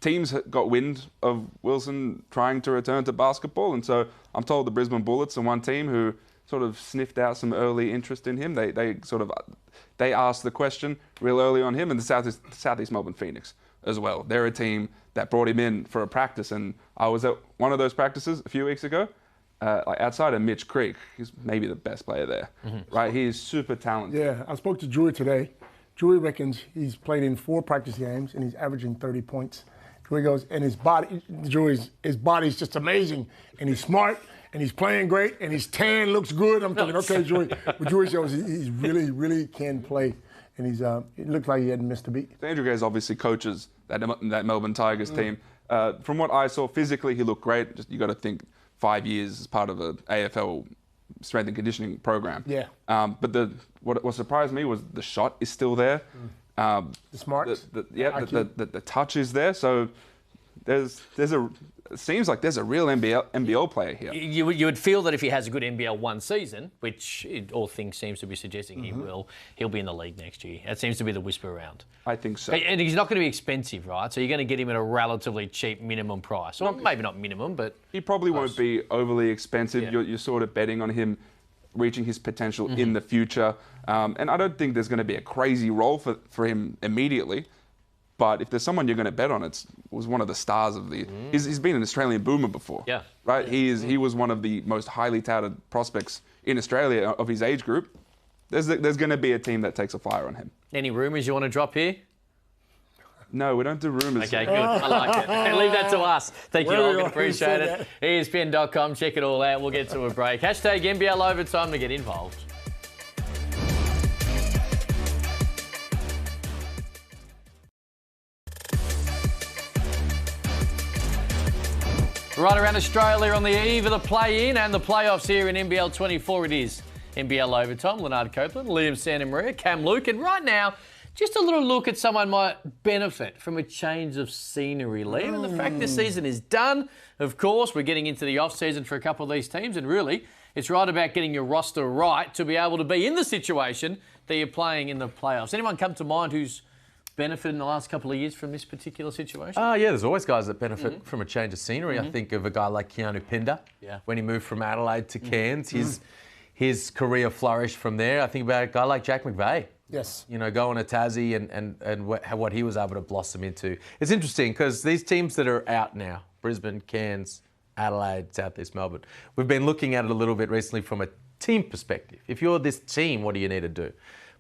Teams got wind of Wilson trying to return to basketball, and so I'm told the Brisbane Bullets are one team who sort of sniffed out some early interest in him. They asked the question real early on him, and the Southeast Melbourne Phoenix as well. They're a team that brought him in for a practice, and I was at one of those practices a few weeks ago. Outside of Mitch Creek, he's maybe the best player there, right? He is super talented. Yeah, I spoke to Drewy today. Drewy reckons he's played in 4 practice games and he's averaging 30 points. Drewy goes, and his body's just amazing, and he's smart, and he's playing great, and his tan looks good. I'm thinking, okay, Drewy. But Drewy shows he's really, really can play, and it looks like he hadn't missed a beat. Andrew Gaze obviously coaches that Melbourne Tigers team. From what I saw, physically he looked great. Just you got to think 5 years as part of an AFL strength and conditioning program. Yeah. But what surprised me was the shot is still there. The smarts. The touch is there. So it seems like there's a real NBL player here. You would feel that if he has a good NBL 1 season, which all things seems to be suggesting he will, he'll be in the league next year. That seems to be the whisper around. I think so. And he's not going to be expensive, right? So you're going to get him at a relatively cheap minimum price. Or maybe not minimum, but he probably won't be overly expensive. Yeah. You're sort of betting on him reaching his potential in the future. And I don't think there's going to be a crazy role for him immediately. But if there's someone you're going to bet on, it was one of the stars of the. He's been an Australian Boomer before. Yeah. Right. Yeah. He was one of the most highly touted prospects in Australia of his age group. There's going to be a team that takes a flyer on him. Any rumours you want to drop here? No, we don't do rumours. Okay, good. I like it. And leave that to us. Thank you, Logan. Appreciate it. ESPN.com. Check it all out. We'll get to a break. Hashtag NBL Overtime to get involved. Right around Australia on the eve of the play-in and the playoffs here in NBL 24. It is NBL Overtime. Leonard Copeland, Liam Santamaria, Cam Luke. And right now, just a little look at someone might benefit from a change of scenery, Liam. And the fact this season is done, of course, we're getting into the off-season for a couple of these teams. And really, it's right about getting your roster right to be able to be in the situation that you're playing in the playoffs. Anyone come to mind who's benefited in the last couple of years from this particular situation? Yeah, there's always guys that benefit from a change of scenery. I think of a guy like Keanu Pinder. When he moved from Adelaide to Cairns, his career flourished from there. I think about a guy like Jack McVeigh. Yes. You know, going to Tassie and what he was able to blossom into. It's interesting because these teams that are out now, Brisbane, Cairns, Adelaide, Southeast Melbourne, we've been looking at it a little bit recently from a team perspective. If you're this team, what do you need to do?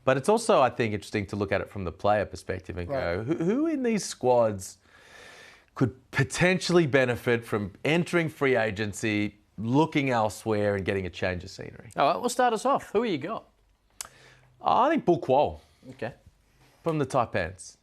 But it's also, I think, interesting to look at it from the player perspective and go, who in these squads could potentially benefit from entering free agency, looking elsewhere and getting a change of scenery? All right, we'll start us off. Who you got? I think Bull Qual. Okay. From the Taipans.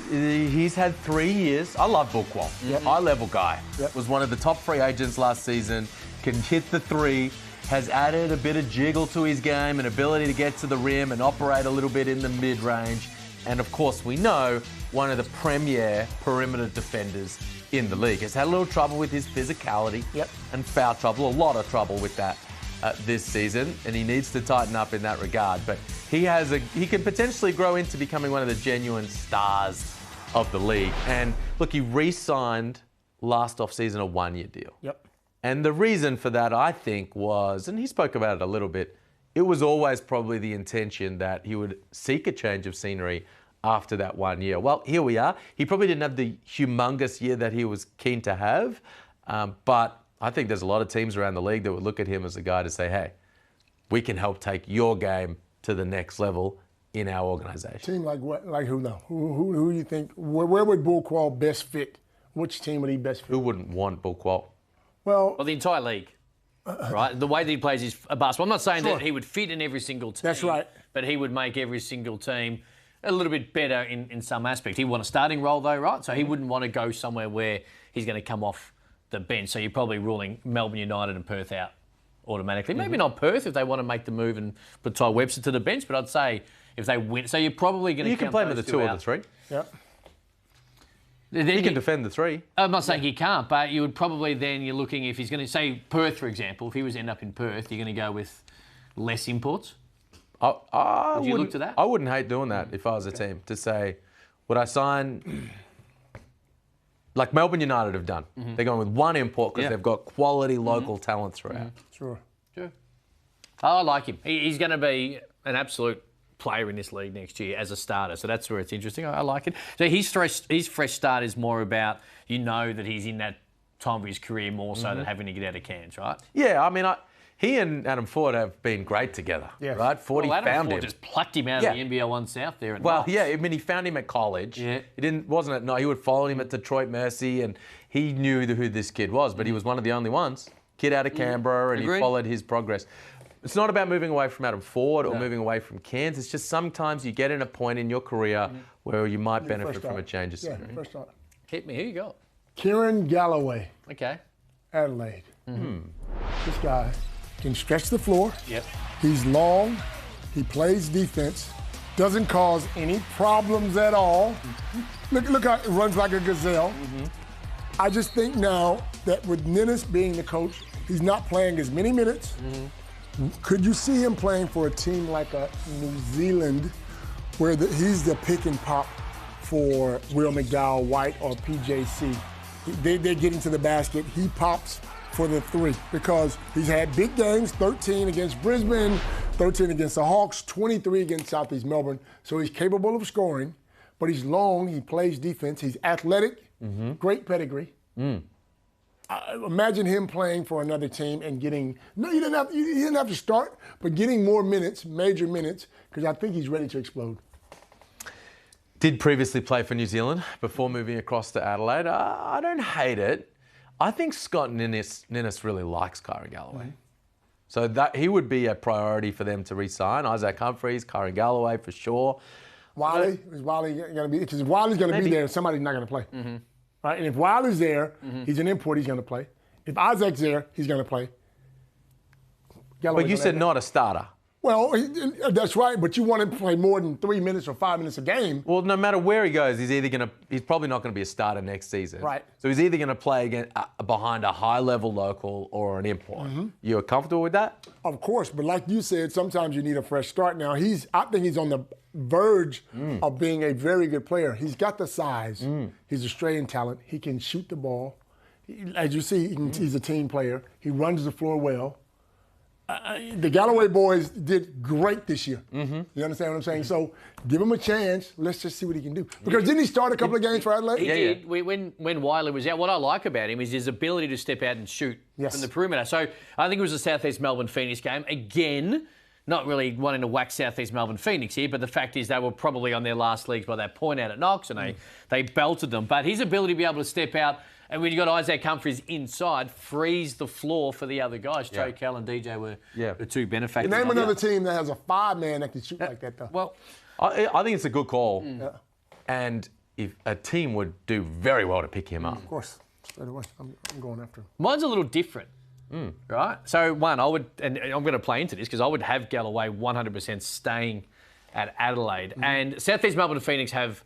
He's had 3 years. I love Bull Qual. High-level guy. Was one of the top free agents last season. Can hit the three. Has added a bit of jiggle to his game, an ability to get to the rim and operate a little bit in the mid-range. And of course, we know one of the premier perimeter defenders in the league. Has had a little trouble with his physicality and foul trouble, a lot of trouble with that this season, and he needs to tighten up in that regard. But he can potentially grow into becoming one of the genuine stars of the league. And look, he re-signed last offseason a 1-year deal. And the reason for that, I think, was, and he spoke about it a little bit, it was always probably the intention that he would seek a change of scenery after that 1 year. Well, here we are. He probably didn't have the humongous year that he was keen to have, but I think there's a lot of teams around the league that would look at him as a guy to say, hey, we can help take your game to the next level in our organisation. Team like what? Like who now? Who do you think, where would Bull Qual best fit? Which team would he best fit? Who wouldn't want Bull Qual? Well, the entire league, right? The way that he plays his basketball. I'm not saying that he would fit in every single team. That's right. But he would make every single team a little bit better in some aspect. He want a starting role though, right? So he wouldn't want to go somewhere where he's going to come off the bench. So you're probably ruling Melbourne United and Perth out automatically. Maybe not Perth if they want to make the move and put Ty Webster to the bench, but I'd say if they win, so you're probably going to. You can play with the 2 or the 3. Yeah. He can defend the 3. I'm not saying he can't, but you would probably then you're looking if he's going to say Perth, for example. If he was to end up in Perth, you're going to go with less imports. Would you look to that? I wouldn't hate doing that if I was a team to say, would I sign like Melbourne United have done? They're going with 1 import because they've got quality local talent throughout. Sure. I like him. He's going to be an absolute player in this league next year as a starter. So that's where it's interesting. I like it. So his fresh start is more about, that he's in that time of his career more so than having to get out of Cairns, right? Yeah, I mean, he and Adam Ford have been great together, right? Ford, Adam found Ford him. just plucked him out of the NBL 1 South there. I mean, he found him at college. Yeah. He would follow him at Detroit Mercy, and he knew who this kid was, but he was one of the only ones. Kid out of Canberra, and he followed his progress. It's not about moving away from Adam Ford or moving away from Cairns. It's just sometimes you get in a point in your career where you might benefit from a change of scenery. Yeah, first start. Hit me. Who you got? Kieran Galloway, Okay. Adelaide. This guy can stretch the floor. Yep. He's long. He plays defense. Doesn't cause any problems at all. Look how he runs like a gazelle. I just think now that with Ninnis being the coach, he's not playing as many minutes. Could you see him playing for a team like a New Zealand where he's the pick and pop for Will McDowell, White, or PJC? They get into the basket. He pops for the 3 because he's had big games, 13 against Brisbane, 13 against the Hawks, 23 against Southeast Melbourne. So he's capable of scoring, but he's long, he plays defense, he's athletic, great pedigree. Imagine him playing for another team and getting, he didn't have to start, but getting more minutes, major minutes, because I think he's ready to explode. Did previously play for New Zealand before moving across to Adelaide. I don't hate it. I think Scott Ninnis really likes Kieran Galloway. So that he would be a priority for them to re-sign. Isaac Humphries, Kieran Galloway for sure. Wiley? Is Wiley going to be? Because if Wiley's going to be there, somebody's not going to play. Right? And if Wiley's there, he's an import, he's going to play. If Isaac's there, he's going to play. But you said not a starter. Well, that's right, but you want him to play more than 3 minutes or 5 minutes a game. Well, no matter where he goes, he's probably not going to be a starter next season. Right. So he's either going to play behind a high-level local or an import. You're comfortable with that? Of course, but like you said, sometimes you need a fresh start. Now, I think he's on the verge of being a very good player. He's got the size. He's Australian talent. He can shoot the ball. As you see, he's a team player. He runs the floor well. The Galloway boys did great this year. You understand what I'm saying? So give him a chance. Let's just see what he can do. Because didn't he start a couple of games for Adelaide? He did. When Wiley was out, what I like about him is his ability to step out and shoot from the perimeter. So I think it was the Southeast Melbourne Phoenix game. Again, not really wanting to whack Southeast Melbourne Phoenix here, but the fact is they were probably on their last legs by that point out at Knox, and they belted them. But his ability to be able to step out, and when you got Isaac Humphries inside, freeze the floor for the other guys. Joe Cal and DJ were the 2 benefactors. Name another team that has a 5-man that can shoot like that, though. Well, I think it's a good call. And if a team would do very well to pick him up. Of course. Straight away. I'm going after him. Mine's a little different. Right? So, one, I would, and I'm going to play into this because I would have Galloway 100% staying at Adelaide. And Southeast Melbourne and Phoenix have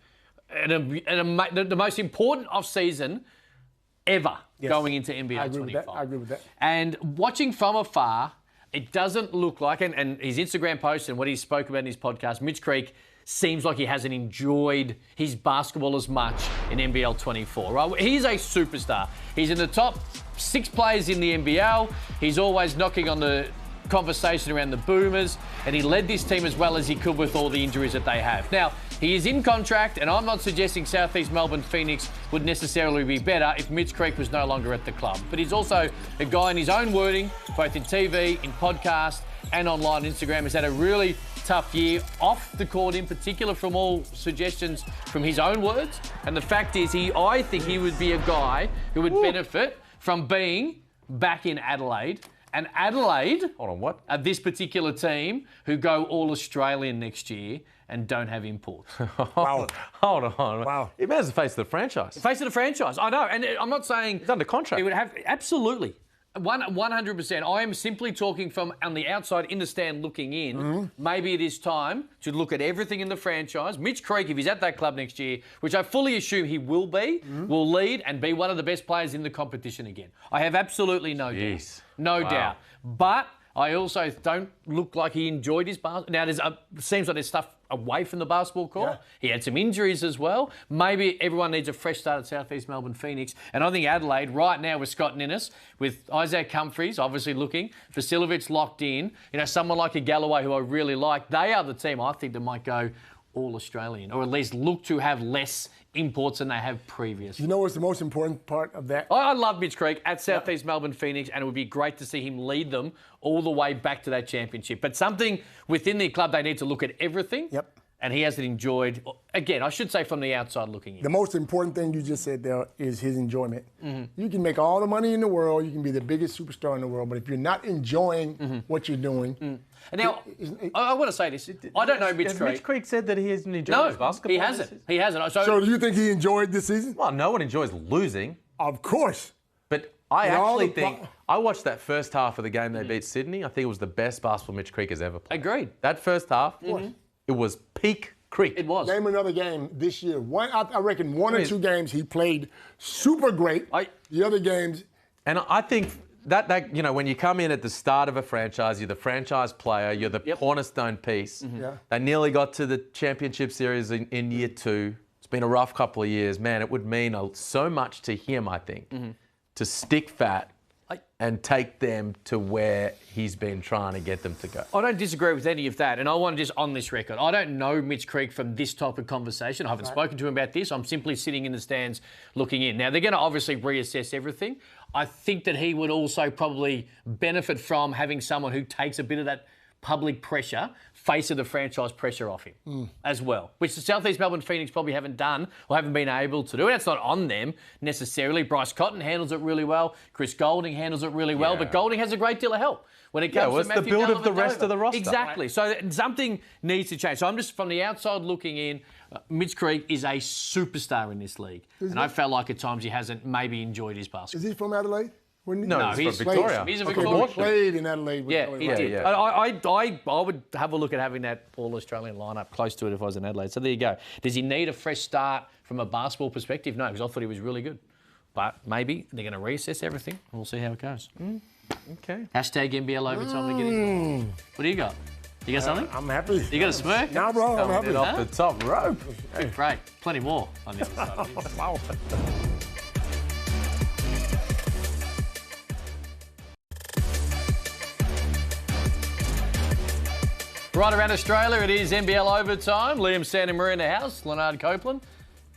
the most important off-season ever going into NBL 25. I agree with that. And watching from afar, it doesn't look like, and his Instagram post and what he spoke about in his podcast, Mitch Creek seems like he hasn't enjoyed his basketball as much in NBL 24. Right? He's a superstar. He's in the top 6 players in the NBL. He's always knocking on the conversation around the Boomers, and he led this team as well as he could with all the injuries that they have. Now, he is in contract, and I'm not suggesting Southeast Melbourne Phoenix would necessarily be better if Mitch Creek was no longer at the club. But he's also a guy in his own wording, both in TV, in podcast, and online Instagram, has had a really tough year off the court in particular from all suggestions from his own words. And the fact is, I think he would be a guy who would benefit from being back in Adelaide. And Adelaide are this particular team who go all Australian next year and don't have imports. Wow. Hold on. Wow. He has the face of the franchise. Face of the franchise, I know. And I'm not saying... He's under contract. He would have... Absolutely. 100%. I am simply talking from on the outside in the stand looking in. Maybe it is time to look at everything in the franchise. Mitch Creek, if he's at that club next year, which I fully assume he will be, will lead and be one of the best players in the competition again. I have absolutely no doubt. No doubt. But I also don't look like he enjoyed his basketball. Now, seems like there's stuff away from the basketball court. Yeah. He had some injuries as well. Maybe everyone needs a fresh start at South East Melbourne Phoenix. And I think Adelaide, right now with Scott Ninnis, with Isaac Humphries obviously looking, Vasilovic locked in, someone like a Galloway who I really like, they are the team I think that might go all-Australian, or at least look to have less imports than they have previously. You know what's the most important part of that? I love Mitch Creek at South East Melbourne Phoenix, and it would be great to see him lead them all the way back to that championship. But something within the club, they need to look at everything. Yep. And he hasn't enjoyed, again, I should say from the outside looking in. The most important thing you just said there is his enjoyment. You can make all the money in the world, you can be the biggest superstar in the world, but if you're not enjoying what you're doing... And now, I want to say this. I don't know Mitch Creek. Mitch Creek said that he hasn't enjoyed his basketball. He hasn't. He hasn't. So do you think he enjoyed this season? Well, no one enjoys losing. Of course. But I actually think... I watched that first half of the game they beat Sydney. I think it was the best basketball Mitch Creek has ever played. Agreed. That first half, it was peak Creek. It was. Name another game this year. I reckon one or two games he played super great. The other games... And I think... That when you come in at the start of a franchise, you're the franchise player, you're the cornerstone piece. They nearly got to the championship series in year 2. It's been a rough couple of years. Man, it would mean so much to him, I think, to stick fat and take them to where he's been trying to get them to go. I don't disagree with any of that, and I want to just on this record, I don't know Mitch Creek from this type of conversation. I haven't spoken to him about this. I'm simply sitting in the stands looking in. Now, they're going to obviously reassess everything. I think that he would also probably benefit from having someone who takes a bit of that public pressure, face of the franchise pressure off him as well, which the South East Melbourne Phoenix probably haven't done or haven't been able to do. And that's not on them necessarily. Bryce Cotton handles it really well. Chris Golding handles it really well, but Golding has a great deal of help when it comes to Matthew the build of the rest of the roster. Exactly. So something needs to change. So I'm just from the outside looking in. Mitch Creek is a superstar in this league, and I felt like at times he hasn't maybe enjoyed his basketball. Is he from Adelaide? No, he's from Victoria. He's a Victorian. He played in Adelaide. Yeah, he did. Yeah. I would have a look at having that all-Australian lineup close to it if I was in Adelaide. So there you go. Does he need a fresh start from a basketball perspective? No, because I thought he was really good. But maybe they're going to reassess everything. We'll see how it goes. Okay. Hashtag NBL Overtime. What do you got? You got something? I'm happy. You got a smirk? No, bro, I'm happy. Off the top rope. Great. Plenty more on the other side of this. Wow. Right around Australia, it is NBL Overtime. Liam Santamaria in the house. Leonard Copeland.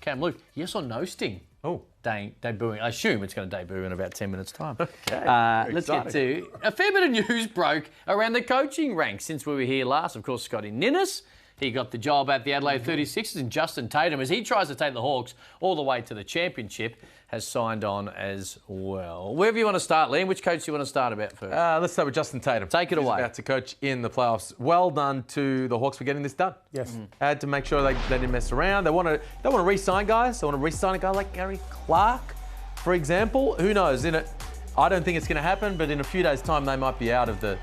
Cam Luke. Yes or no, Sting? Oh. Debuting. I assume it's going to debut in about 10 minutes' time. Okay. Let's get to a fair bit of news broke around the coaching ranks since we were here last. Of course, Scotty Ninnis. He got the job at the Adelaide 36ers, and Justin Tatum, as he tries to take the Hawks all the way to the championship, has signed on as well. Wherever you want to start, Liam, which coach do you want to start about first? Let's start with Justin Tatum. Take it away. He's about to coach in the playoffs. Well done to the Hawks for getting this done. Yes. Had to make sure they didn't mess around. They want to re-sign guys. They want to re-sign a guy like Gary Clark, for example. Who knows? I don't think it's going to happen, but in a few days' time, they might be out of the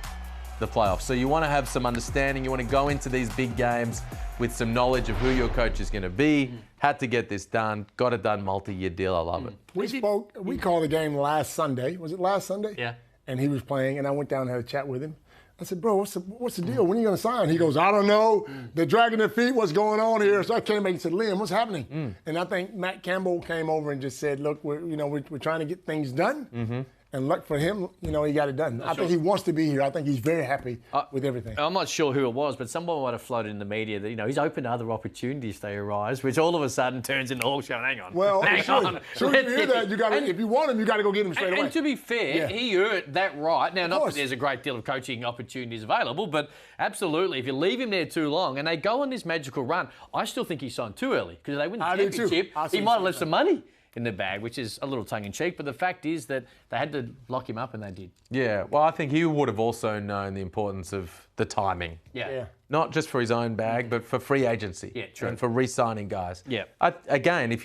playoffs. So you want to have some understanding. You want to go into these big games with some knowledge of who your coach is going to be. Had to get this done. Got it done. Multi-year deal. I love it. We called the game last Sunday. Was it last Sunday? Yeah. And he was playing, and I went down and had a chat with him. I said, bro, what's the deal? When are you going to sign? He goes, I don't know. They're dragging their feet. What's going on here? So I came back and said, Liam, what's happening? And I think Matt Campbell came over and just said, look, we're trying to get things done. And luck for him, he got it done. I think he wants to be here. I think he's very happy with everything. I'm not sure who it was, but someone might have floated in the media that, he's open to other opportunities if they arise, which all of a sudden turns into Hawks going, hang on. Well, hang on. So you hear that, if you want him, you got to go get him straight away. And to be fair, he earned that right. Now, not that there's a great deal of coaching opportunities available, but absolutely, if you leave him there too long and they go on this magical run, I still think he signed too early because they win the championship. He might have left some money in the bag, which is a little tongue-in-cheek, but the fact is that they had to lock him up, and they did. Yeah, well, I think he would have also known the importance of the timing. Yeah. Not just for his own bag, but for free agency. Yeah, true. And for re-signing guys. Yeah. Again, if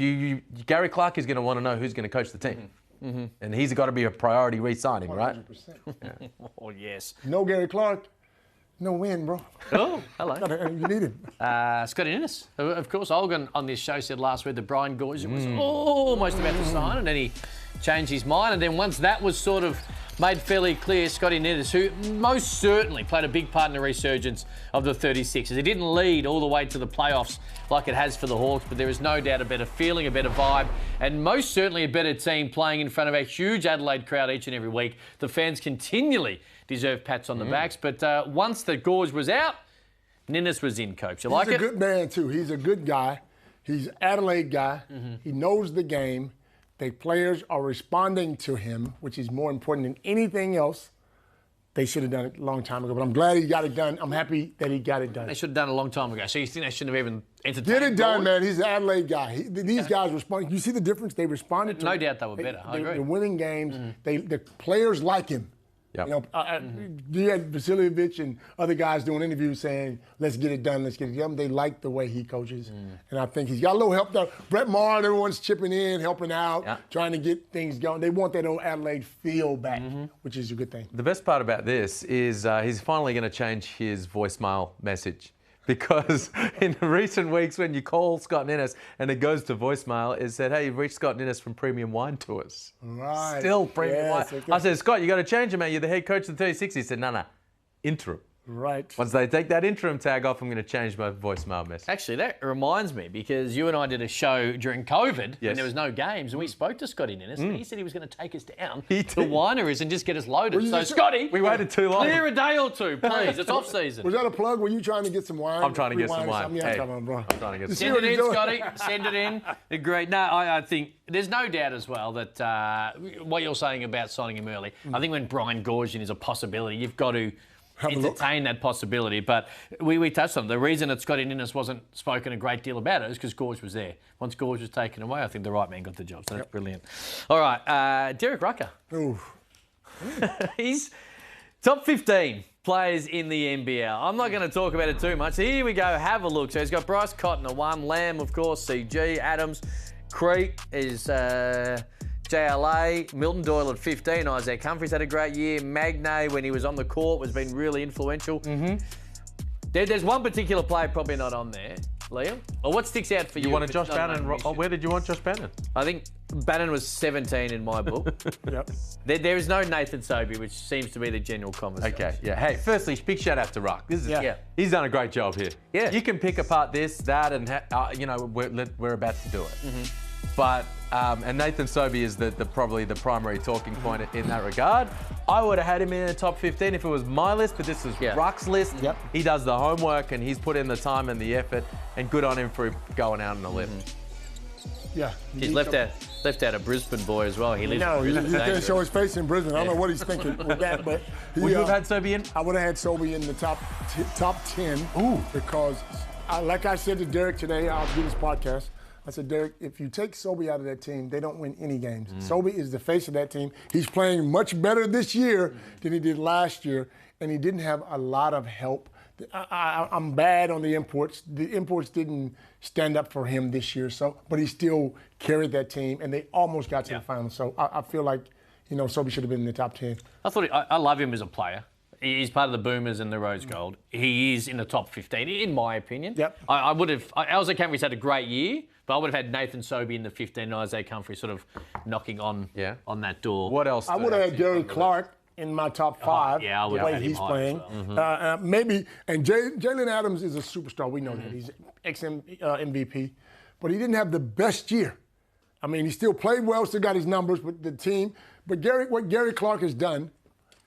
Gary Clark is going to want to know who's going to coach the team. And he's got to be a priority re-signing, right? 100%. Oh, yes. No Gary Clark, no win, bro. Oh, hello. You need him. Scotty Innes. Of course, Olgun on this show said last week that Brian Gorge was almost about to sign, and then he changed his mind. And then once that was sort of made fairly clear, Scotty Innes, who most certainly played a big part in the resurgence of the 36ers. He didn't lead all the way to the playoffs like it has for the Hawks, but there is no doubt a better feeling, a better vibe, and most certainly a better team playing in front of a huge Adelaide crowd each and every week. The fans continually deserve pats on the backs, but once the Gorge was out, Ninnis was in, Coach. You like it? He's a good man, too. He's a good guy. He's an Adelaide guy. He knows the game. The players are responding to him, which is more important than anything else. They should have done it a long time ago, but I'm glad he got it done. I'm happy that he got it done. They should have done it a long time ago. So you think they shouldn't have even entertained Get it done, Gorge? man. He's an Adelaide guy. These guys respond. You see the difference? They responded to No him. doubt they were better. I agree. They're winning games. The players like him. Yep. You know, you had Vasiljevic and other guys doing interviews saying, let's get it done, let's get it done. They like the way he coaches. And I think he's got a little help there. Brett Maher, everyone's chipping in, helping out, trying to get things going. They want that old Adelaide feel back, which is a good thing. The best part about this is he's finally going to change his voicemail message. Because in recent weeks, when you call Scott Ninnis and it goes to voicemail, it said, hey, you've reached Scott Ninnis from Premium Wine Tours. Right. Still Premium Wine. Okay. I said, Scott, you got to change it, man. You're the head coach of the 36. He said, no, interim. Right. Once they take that interim tag off, I'm going to change my voicemail message. Actually, that reminds me, because you and I did a show during COVID when there was no games, and we spoke to Scotty Ninnis, and he said he was going to take us down to wineries and just get us loaded. So, Scotty, we waited too long. Clear a day or two, please. It's off season. Was that a plug? Were you trying to get some wine? I'm trying to get some wine. Yeah, Hey, come on, bro. I'm trying to get some Send it in, Scotty. Send it in. Great. No, I think there's no doubt as well that what you're saying about signing him early, I think when Brian Gorgian is a possibility, you've got to entertain that possibility. But we touched on it. The reason that Scotty Ninnis wasn't spoken a great deal about it is because Gorge was there. Once Gorge was taken away, I think the right man got the job. So that's brilliant. All right, Derek Rucker. He's top 15 players in the NBL. I'm not going to talk about it too much. Here we go. Have a look. So he's got Bryce Cotton at 1, Lamb, of course, CG, Adams, Creek is JLA, Milton Doyle at 15, Isaac Humphries had a great year, Magnay, when he was on the court, has been really influential. There's one particular player probably not on there, Liam. Or what sticks out for you? You wanted Josh Bannon? Where did you want Josh Bannon? I think Bannon was 17 in my book. There is no Nathan Sobey, which seems to be the general conversation. Okay, yeah. Hey, firstly, big shout out to Ruck. This is, he's done a great job here. Yeah. You can pick apart this, that, and we're about to do it. But and Nathan Sobey is probably the primary talking point in that regard. I would have had him in the top 15 if it was my list, but this is Ruck's list. He does the homework and he's put in the time and the effort, and good on him for going out on a limb. He's left out a Brisbane boy as well. He lives in Brisbane. He can't show his face in Brisbane. I don't know what he's thinking with that, but Would you have had Sobey in? I would have had Sobey in the top 10. Because, like I said to Derek today, I'll do this podcast. I said, Derek, if you take Sobey out of that team, they don't win any games. Sobey is the face of that team. He's playing much better this year than he did last year, and he didn't have a lot of help. I'm bad on the imports. The imports didn't stand up for him this year, but he still carried that team, and they almost got to the finals. So I feel like, Sobey should have been in the top 10. I love him as a player. He's part of the Boomers and the Rose Gold. He is in the top 15, in my opinion. I would have. Isaac Humphries had a great year, but I would have had Nathan Sobey in the 15 and Isaac Humphries sort of knocking on that door. What else? I would have had Gary Clark in my top 5. I would the way have had he's him playing. Maybe, and Jalen Adams is a superstar. We know that. He's ex-MVP. But he didn't have the best year. I mean, he still played well, still got his numbers, but the team. But what Gary Clark has done,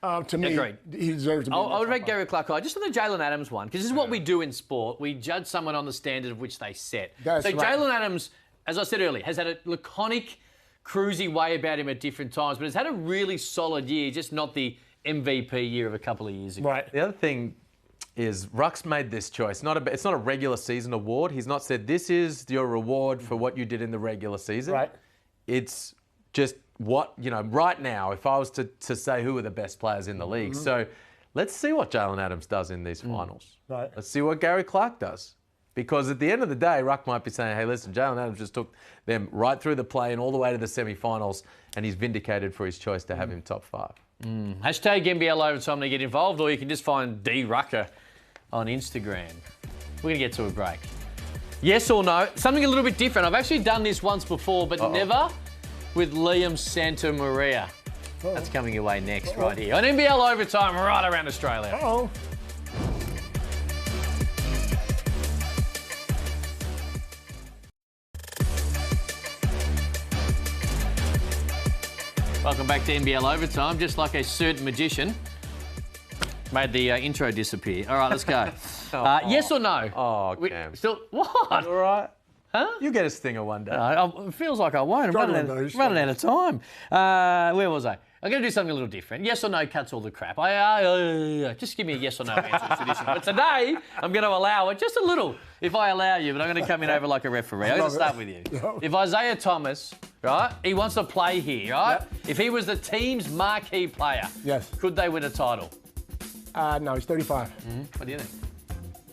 to me, he deserves to be. I would rate Gary Clark high. Just on the Jalen Adams one, because this is what we do in sport. We judge someone on the standard of which they set. Jalen Adams, as I said earlier, has had a laconic, cruisy way about him at different times, but has had a really solid year, just not the MVP year of a couple of years ago. Right. The other thing is Ruck's made this choice. It's not a regular season award. He's not said, this is your reward for what you did in the regular season. Right. It's just right now, if I was to say who are the best players in the league. So let's see what Jalen Adams does in these finals. Right. Let's see what Gary Clark does. Because at the end of the day, Ruck might be saying, hey, listen, Jalen Adams just took them right through the play and all the way to the semi-finals, and he's vindicated for his choice to have him top 5. Hashtag NBL Overtime to get involved, or you can just find D Rucker on Instagram. We're going to get to a break. Yes or no? Something a little bit different. I've actually done this once before, but never with Liam Santamaria. That's coming your way next right here on NBL Overtime right around Australia. Welcome back to NBL Overtime. Just like a certain magician made the intro disappear. All right, let's go. Yes or no? Oh, Cam. Still, what? All right. Huh? You get a stinger one day. It feels like I won't. I'm running out of time. Where was I? I'm going to do something a little different. Yes or no cuts all the crap. Just give me a yes or no answer to this. But today, I'm going to allow it just a little, if I allow you, but I'm going to come in over like a referee. I'm going to start with you. If Isaiah Thomas, right, he wants to play here, right? Yep. If he was the team's marquee player, could they win a title? No, he's 35. What do you think?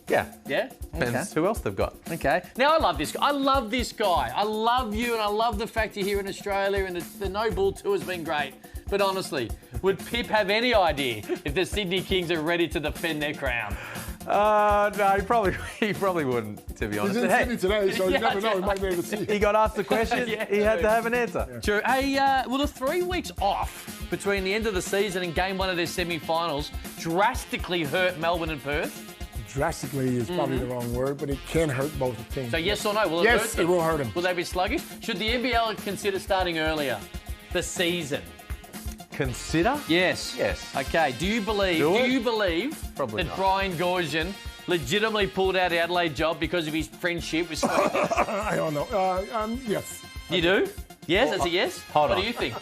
Yeah. Yeah? Depends who else they've got. Okay. Now, I love this guy. I love this guy. I love you, and I love the fact you're here in Australia, and the No Bull Tour has been great. But honestly, would Pip have any idea if the Sydney Kings are ready to defend their crown? No, he probably wouldn't, to be honest. He's in Sydney today, so you never know. He might be able to see. He got asked the question. He had to have an answer. True. Hey, will the 3 weeks off between the end of the season and game 1 of their semi-finals drastically hurt Melbourne and Perth? Drastically is probably the wrong word, but it can hurt both the teams. So yes or no? Will it hurt them? It will hurt them. Will they be sluggish? Should the NBL consider starting earlier the season? Consider? Yes. Yes. Okay. Do you believe Probably that not. Brian Gorgian legitimately pulled out the Adelaide job because of his friendship with Sweden? I don't know. Yes. You do? Yes, that's a yes? Hold on. What do you think?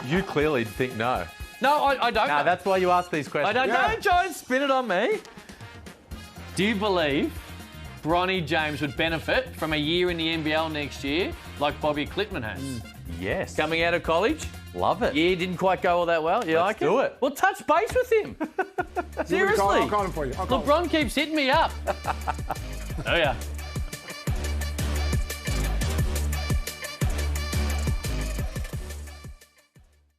You clearly think no. No, I don't. No, that's why you ask these questions. I don't know. Don't try and spin it on me. Do you believe Bronny James would benefit from a year in the NBL next year like Bobby Clipman has? Yes. Coming out of college? Love it. Yeah, didn't quite go all that well. You like Let's do it. Well, touch base with him. Seriously. I'll call him for you. LeBron keeps hitting me up. Oh, yeah.